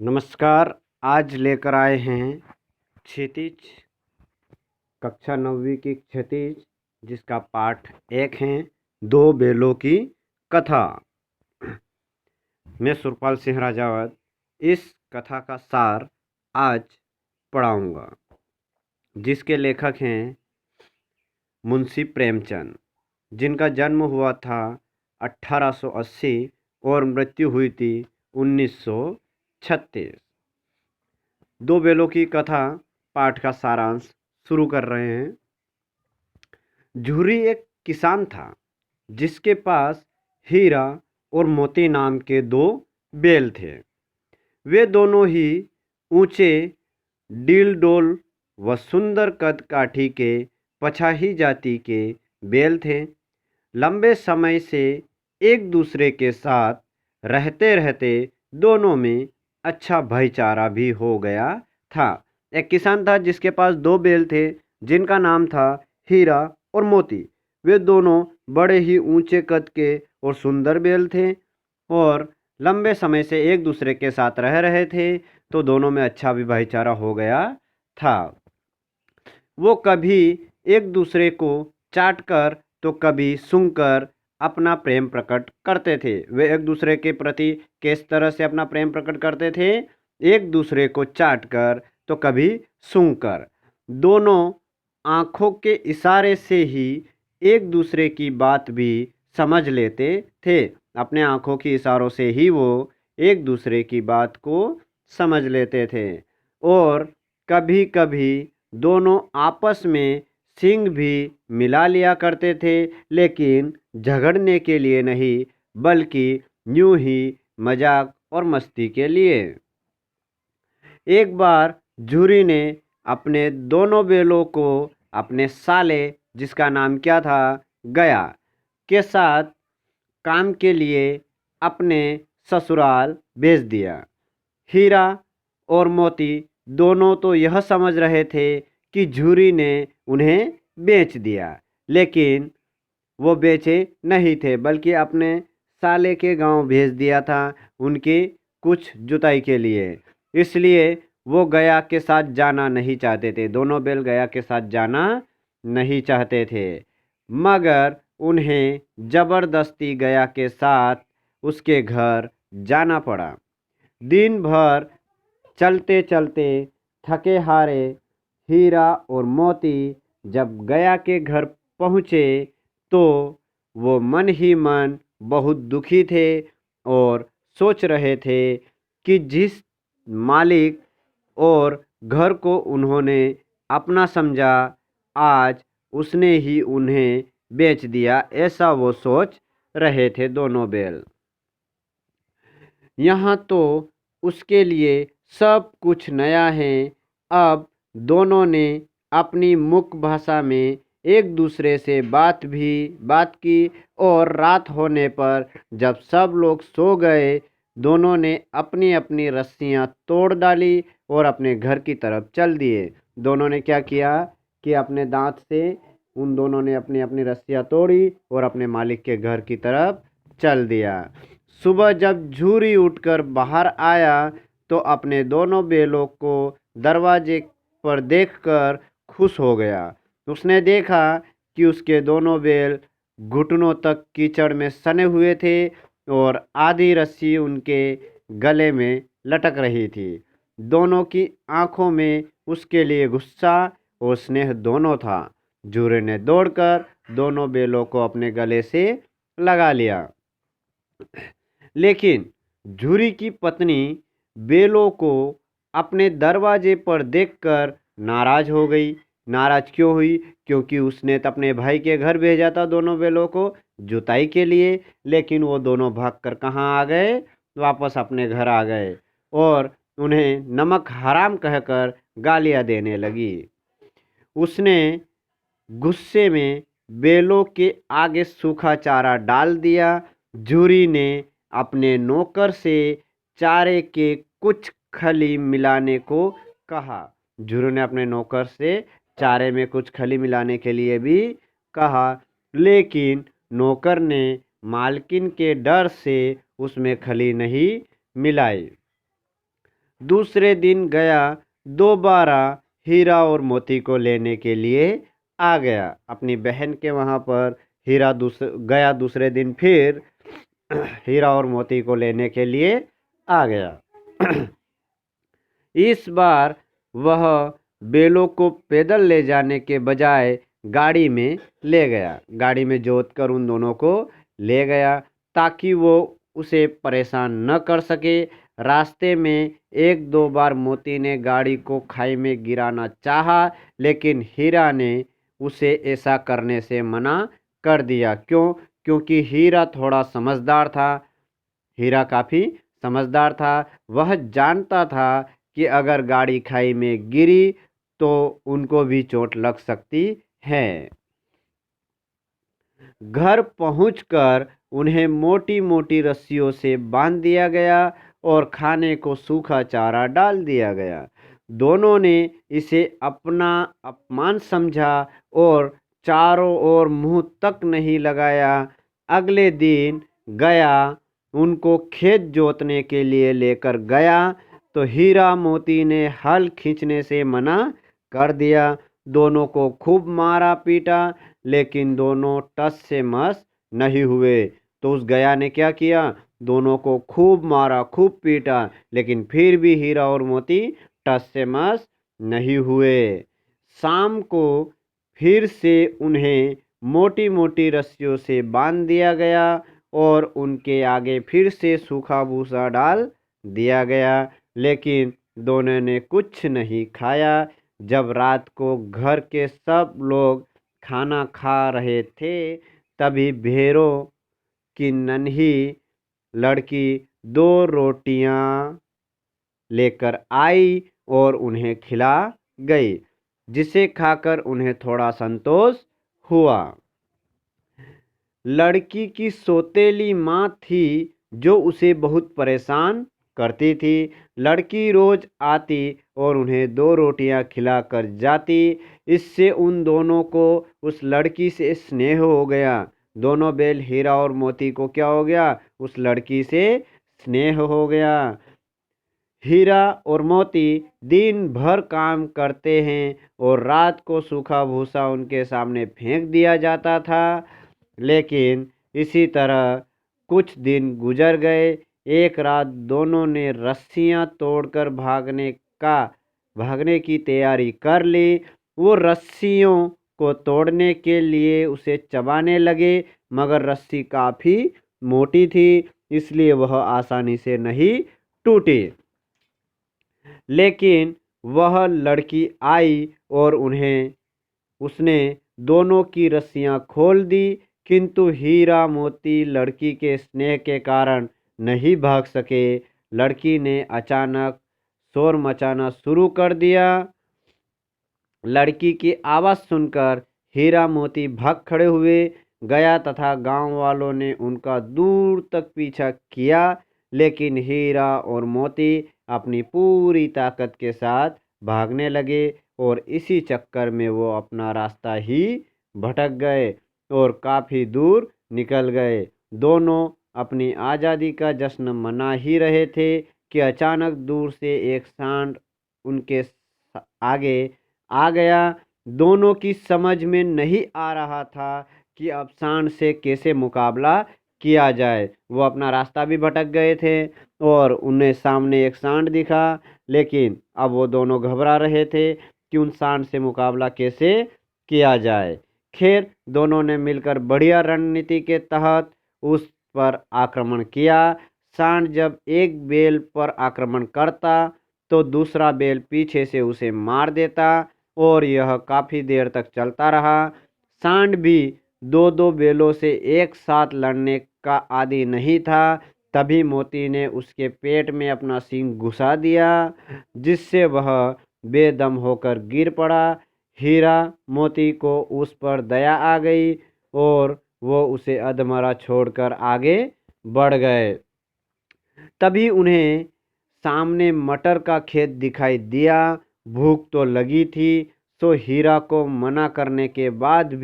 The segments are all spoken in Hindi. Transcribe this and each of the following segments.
नमस्कार। आज लेकर आए हैं क्षितिज कक्षा 9वीं की क्षितिज, जिसका पाठ 1 है दो बेलों की कथा। मैं सुरपाल सिंह राजावत इस कथा का सार आज पढ़ाऊंगा, जिसके लेखक हैं मुंशी प्रेमचंद, जिनका जन्म हुआ था 1880 और मृत्यु हुई थी 1936। दो बेलों की कथा पाठ का सारांश शुरू कर रहे हैं। झूरी एक किसान था, जिसके पास हीरा और मोती नाम के दो बैल थे। वे दोनों ही ऊंचे, डील-डोल व सुंदर कद काठी के पछाही जाति के बैल थे। लंबे समय से एक दूसरे के साथ रहते रहते दोनों में अच्छा भाईचारा भी हो गया था। एक किसान था जिसके पास दो बैल थे, जिनका नाम था हीरा और मोती। वे दोनों बड़े ही ऊंचे कद के और सुंदर बैल थे और लंबे समय से एक दूसरे के साथ रह रहे थे, तो दोनों में अच्छा भी भाईचारा हो गया था। वो कभी एक दूसरे को चाटकर तो कभी सूंघकर अपना प्रेम प्रकट करते थे। वे एक दूसरे के प्रति किस तरह से अपना प्रेम प्रकट करते थे? एक दूसरे को चाटकर तो कभी सूंघकर। दोनों आंखों के इशारे से ही एक दूसरे की बात भी समझ लेते थे। अपने आंखों के इशारों से ही वो एक दूसरे की बात को समझ लेते थे और कभी कभी दोनों आपस में सींग भी मिला लिया करते थे, लेकिन झगड़ने के लिए नहीं, बल्कि यूं ही मजाक और मस्ती के लिए। एक बार झूरी ने अपने दोनों बैलों को अपने साले, जिसका नाम क्या था, गया, के साथ काम के लिए अपने ससुराल भेज दिया। हीरा और मोती दोनों तो यह समझ रहे थे कि झूरी ने उन्हें बेच दिया, लेकिन वो बेचे नहीं थे, बल्कि अपने साले के गांव भेज दिया था उनकी कुछ जुताई के लिए। इसलिए वो गया के साथ जाना नहीं चाहते थे। दोनों बैल गया के साथ जाना नहीं चाहते थे, मगर उन्हें जबरदस्ती गया के साथ उसके घर जाना पड़ा। दिन भर चलते चलते थके हारे हीरा और मोती जब गया के घर पहुँचे, तो वो मन ही मन बहुत दुखी थे और सोच रहे थे कि जिस मालिक और घर को उन्होंने अपना समझा, आज उसने ही उन्हें बेच दिया। ऐसा वो सोच रहे थे दोनों बैल। यहाँ तो उसके लिए सब कुछ नया है। अब दोनों ने अपनी मुख भाषा में एक दूसरे से बात की और रात होने पर जब सब लोग सो गए, दोनों ने अपनी अपनी रस्सियाँ तोड़ डाली और अपने घर की तरफ चल दिए। दोनों ने क्या किया कि अपने दांत से उन दोनों ने अपनी अपनी रस्सियाँ तोड़ी और अपने मालिक के घर की तरफ चल दिया। सुबह जब झूरी उठकर बाहर आया, तो अपने दोनों बैलों को दरवाजे पर देखकर खुश हो गया। उसने देखा कि उसके दोनों बैल घुटनों तक कीचड़ में सने हुए थे और आधी रस्सी उनके गले में लटक रही थी। दोनों की आंखों में उसके लिए गुस्सा और स्नेह दोनों था। झूरे ने दौड़कर दोनों बैलों को अपने गले से लगा लिया, लेकिन झूरी की पत्नी बैलों को अपने दरवाजे पर देखकर नाराज हो गई। नाराज क्यों हुई? क्योंकि उसने तो अपने भाई के घर भेजा था दोनों बैलों को जुताई के लिए, लेकिन वो दोनों भागकर कहाँ आ गए? वापस अपने घर आ गए और उन्हें नमक हराम कहकर गालियाँ देने लगी। उसने गुस्से में बैलों के आगे सूखा चारा डाल दिया। झूरी ने अपने नौकर से चारे के कुछ खली मिलाने को कहा। झूरी ने अपने नौकर से चारे में कुछ खली मिलाने के लिए भी कहा, लेकिन नौकर ने मालकिन के डर से उसमें खली नहीं मिलाई। दूसरे दिन गया दोबारा हीरा और मोती को लेने के लिए आ गया। अपनी बहन के वहाँ पर हीरा गया दूसरे दिन फिर हीरा और मोती को लेने के लिए आ गया। इस बार वह बेलों को पैदल ले जाने के बजाय गाड़ी में ले गया। गाड़ी में जोत कर उन दोनों को ले गया ताकि वो उसे परेशान न कर सके। रास्ते में एक दो बार मोती ने गाड़ी को खाई में गिराना चाहा, लेकिन हीरा ने उसे ऐसा करने से मना कर दिया। क्यों? क्योंकि हीरा थोड़ा समझदार था। हीरा काफ़ी समझदार था। वह जानता था कि अगर गाड़ी खाई में गिरी तो उनको भी चोट लग सकती है। घर पहुंचकर उन्हें मोटी मोटी रस्सियों से बांध दिया गया और खाने को सूखा चारा डाल दिया गया। दोनों ने इसे अपना अपमान समझा और चारों ओर मुंह तक नहीं लगाया। अगले दिन गया उनको खेत जोतने के लिए लेकर गया तो हीरा मोती ने हल खींचने से मना कर दिया। दोनों को खूब मारा पीटा, लेकिन दोनों टस से मस नहीं हुए। तो उस गया ने क्या किया? दोनों को खूब मारा, खूब पीटा, लेकिन फिर भी हीरा और मोती टस से मस नहीं हुए। शाम को फिर से उन्हें मोटी मोटी रस्सियों से बांध दिया गया और उनके आगे फिर से सूखा भूसा डाल दिया गया, लेकिन दोनों ने कुछ नहीं खाया। जब रात को घर के सब लोग खाना खा रहे थे, तभी भेड़ों की नन्ही लड़की 2 रोटियां लेकर आई और उन्हें खिला गई, जिसे खाकर उन्हें थोड़ा संतोष हुआ। लड़की की सौतेली माँ थी जो उसे बहुत परेशान करती थी। लड़की रोज आती और उन्हें 2 रोटियां खिलाकर जाती। इससे उन दोनों को उस लड़की से स्नेह हो गया। दोनों बैल हीरा और मोती को क्या हो गया? उस लड़की से स्नेह हो गया। हीरा और मोती दिन भर काम करते हैं और रात को सूखा भूसा उनके सामने फेंक दिया जाता था। लेकिन इसी तरह कुछ दिन गुजर गए। एक रात दोनों ने रस्सियां तोड़कर भागने की तैयारी कर ली। वो रस्सियों को तोड़ने के लिए उसे चबाने लगे, मगर रस्सी काफ़ी मोटी थी, इसलिए वह आसानी से नहीं टूटी। लेकिन वह लड़की आई और उसने दोनों की रस्सियां खोल दी, किंतु हीरा मोती लड़की के स्नेह के कारण नहीं भाग सके। लड़की ने अचानक शोर मचाना शुरू कर दिया। लड़की की आवाज़ सुनकर हीरा मोती भाग खड़े हुए। गया तथा गांव वालों ने उनका दूर तक पीछा किया, लेकिन हीरा और मोती अपनी पूरी ताकत के साथ भागने लगे और इसी चक्कर में वो अपना रास्ता ही भटक गए और काफ़ी दूर निकल गए। दोनों अपनी आज़ादी का जश्न मना ही रहे थे कि अचानक दूर से एक सांड उनके आगे आ गया। दोनों की समझ में नहीं आ रहा था कि अब सांड से कैसे मुकाबला किया जाए। वो अपना रास्ता भी भटक गए थे और उन्हें सामने एक सांड दिखा, लेकिन अब वो दोनों घबरा रहे थे कि उन सांड से मुकाबला कैसे किया जाए। खैर, दोनों ने मिलकर बढ़िया रणनीति के तहत उस पर आक्रमण किया। सांड जब एक बैल पर आक्रमण करता तो दूसरा बैल पीछे से उसे मार देता और यह काफ़ी देर तक चलता रहा। सांड भी 2-2 बैलों से एक साथ लड़ने का आदी नहीं था। तभी मोती ने उसके पेट में अपना सींग घुसा दिया, जिससे वह बेदम होकर गिर पड़ा। हीरा मोती को उस पर दया आ गई और वो उसे अधमरा छोड़कर आगे बढ़ गए। तभी उन्हें सामने मटर का खेत दिखाई दिया। भूख तो लगी थी, तो हीरा के मना करने के बाद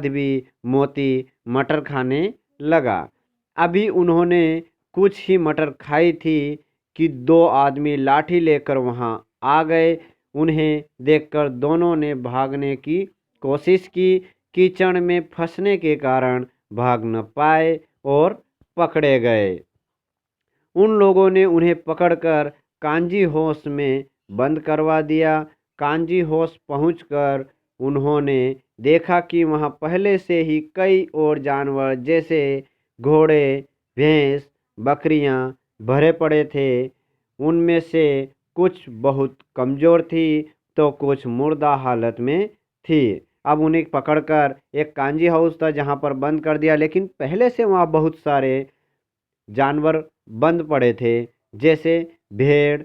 भी मोती मटर खाने लगा। अभी उन्होंने कुछ ही मटर खाई थी कि दो आदमी लाठी लेकर वहां आ गए। उन्हें देखकर दोनों ने भागने की कोशिश की। कीचड़ में फंसने के कारण भाग न पाए और पकड़े गए। उन लोगों ने उन्हें पकड़कर कांजी हाउस में बंद करवा दिया। कांजी हाउस पहुंचकर उन्होंने देखा कि वहां पहले से ही कई और जानवर जैसे घोड़े, भैंस, बकरियां भरे पड़े थे। उनमें से कुछ बहुत कमज़ोर थी तो कुछ मुर्दा हालत में थी। अब उन्हें पकड़कर एक कांजी हाउस था जहां पर बंद कर दिया, लेकिन पहले से वहां बहुत सारे जानवर बंद पड़े थे, जैसे भेड़,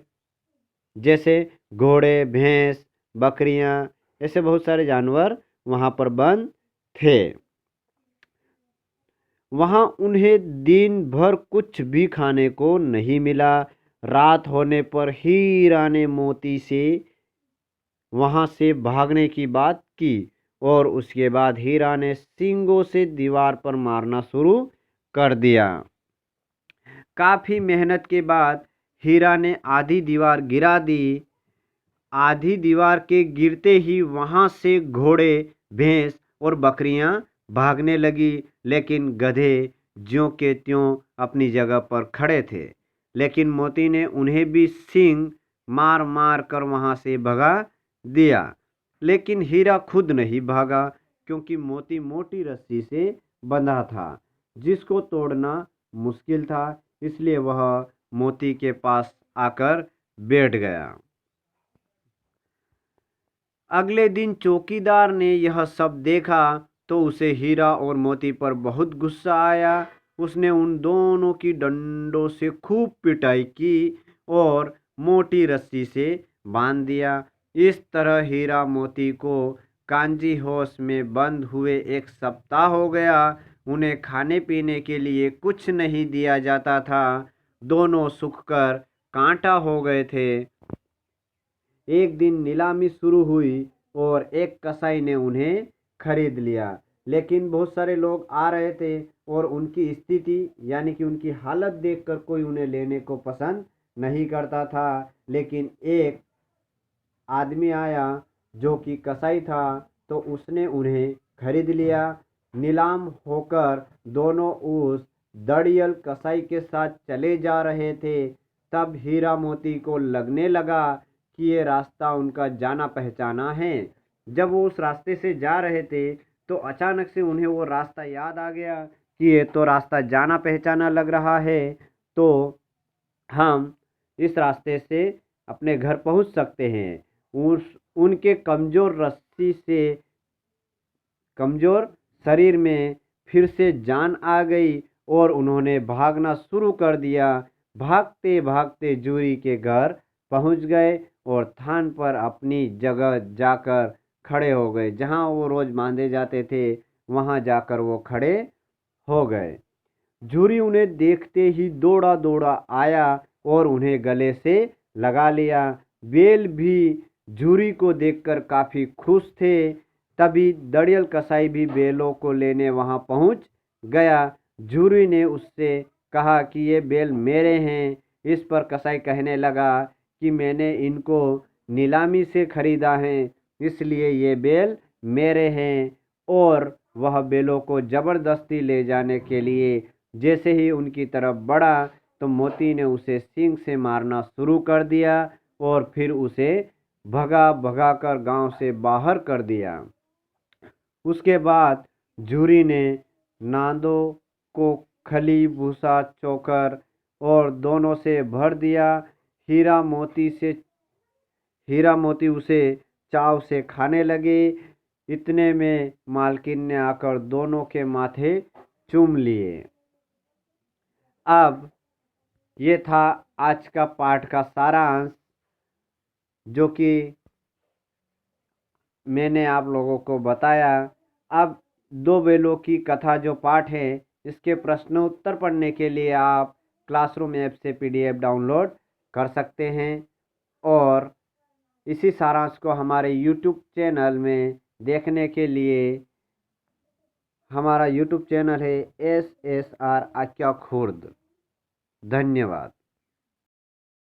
जैसे घोड़े, भैंस, बकरियां, ऐसे बहुत सारे जानवर वहां पर बंद थे। वहां उन्हें दिन भर कुछ भी खाने को नहीं मिला। रात होने पर हीरा ने मोती से वहां से भागने की बात की और उसके बाद हीरा ने सींगों से दीवार पर मारना शुरू कर दिया। काफी मेहनत के बाद हीरा ने आधी दीवार गिरा दी। आधी दीवार के गिरते ही वहां से घोड़े, भैंस और बकरियां भागने लगी, लेकिन गधे ज्यों के त्यों अपनी जगह पर खड़े थे। लेकिन मोती ने उन्हें भी सींग मार मार कर वहां से भगा दिया। लेकिन हीरा खुद नहीं भागा, क्योंकि मोती मोटी रस्सी से बंधा था जिसको तोड़ना मुश्किल था। इसलिए वह मोती के पास आकर बैठ गया। अगले दिन चौकीदार ने यह सब देखा तो उसे हीरा और मोती पर बहुत गुस्सा आया। उसने उन दोनों की डंडों से खूब पिटाई की और मोटी रस्सी से बांध दिया। इस तरह हीरा मोती को कांजी हाउस में बंद हुए 1 सप्ताह हो गया। उन्हें खाने पीने के लिए कुछ नहीं दिया जाता था। दोनों सूखकर कांटा हो गए थे। एक दिन नीलामी शुरू हुई और एक कसाई ने उन्हें खरीद लिया। लेकिन बहुत सारे लोग आ रहे थे और उनकी स्थिति यानी कि उनकी हालत देखकर कोई उन्हें लेने को पसंद नहीं करता था। लेकिन एक आदमी आया जो कि कसाई था, तो उसने उन्हें खरीद लिया। नीलाम होकर दोनों उस दड़ियल कसाई के साथ चले जा रहे थे। तब हीरा मोती को लगने लगा कि ये रास्ता उनका जाना पहचाना है। जब वो उस रास्ते से जा रहे थे तो अचानक से उन्हें वो रास्ता याद आ गया कि ये तो रास्ता जाना पहचाना लग रहा है, तो हम इस रास्ते से अपने घर पहुंच सकते हैं। उनके कमज़ोर शरीर में फिर से जान आ गई और उन्होंने भागना शुरू कर दिया। भागते भागते जूरी के घर पहुंच गए और थान पर अपनी जगह जाकर खड़े हो गए। जहां वो रोज़ बांधे जाते थे वहां जाकर वो खड़े हो गए। जूरी उन्हें देखते ही दौड़ा दौड़ा आया और उन्हें गले से लगा लिया। बेल भी जूरी को देखकर काफ़ी खुश थे। तभी दड़ियल कसाई भी बेलों को लेने वहां पहुंच गया। जूरी ने उससे कहा कि ये बेल मेरे हैं। इस पर कसाई कहने लगा कि मैंने इनको नीलामी से खरीदा है, इसलिए ये बेल मेरे हैं। और वह बेलों को ज़बरदस्ती ले जाने के लिए जैसे ही उनकी तरफ बढ़ा तो मोती ने उसे सींग से मारना शुरू कर दिया और फिर उसे भगा भगा कर गांव से बाहर कर दिया। उसके बाद जूरी ने नादों को खली, भूसा, चोकर और दोनों से भर दिया। हीरा मोती उसे चाव से खाने लगे। इतने में मालकिन ने आकर दोनों के माथे चूम लिए। अब ये था आज का पाठ का सारांश, जो कि मैंने आप लोगों को बताया। अब दो बेलों की कथा जो पाठ है, इसके प्रश्न उत्तर पढ़ने के लिए आप क्लासरूम ऐप से PDF डाउनलोड कर सकते हैं और इसी सारांश को हमारे YouTube चैनल में देखने के लिए हमारा YouTube चैनल है SSR आक्या खुर्द। धन्यवाद।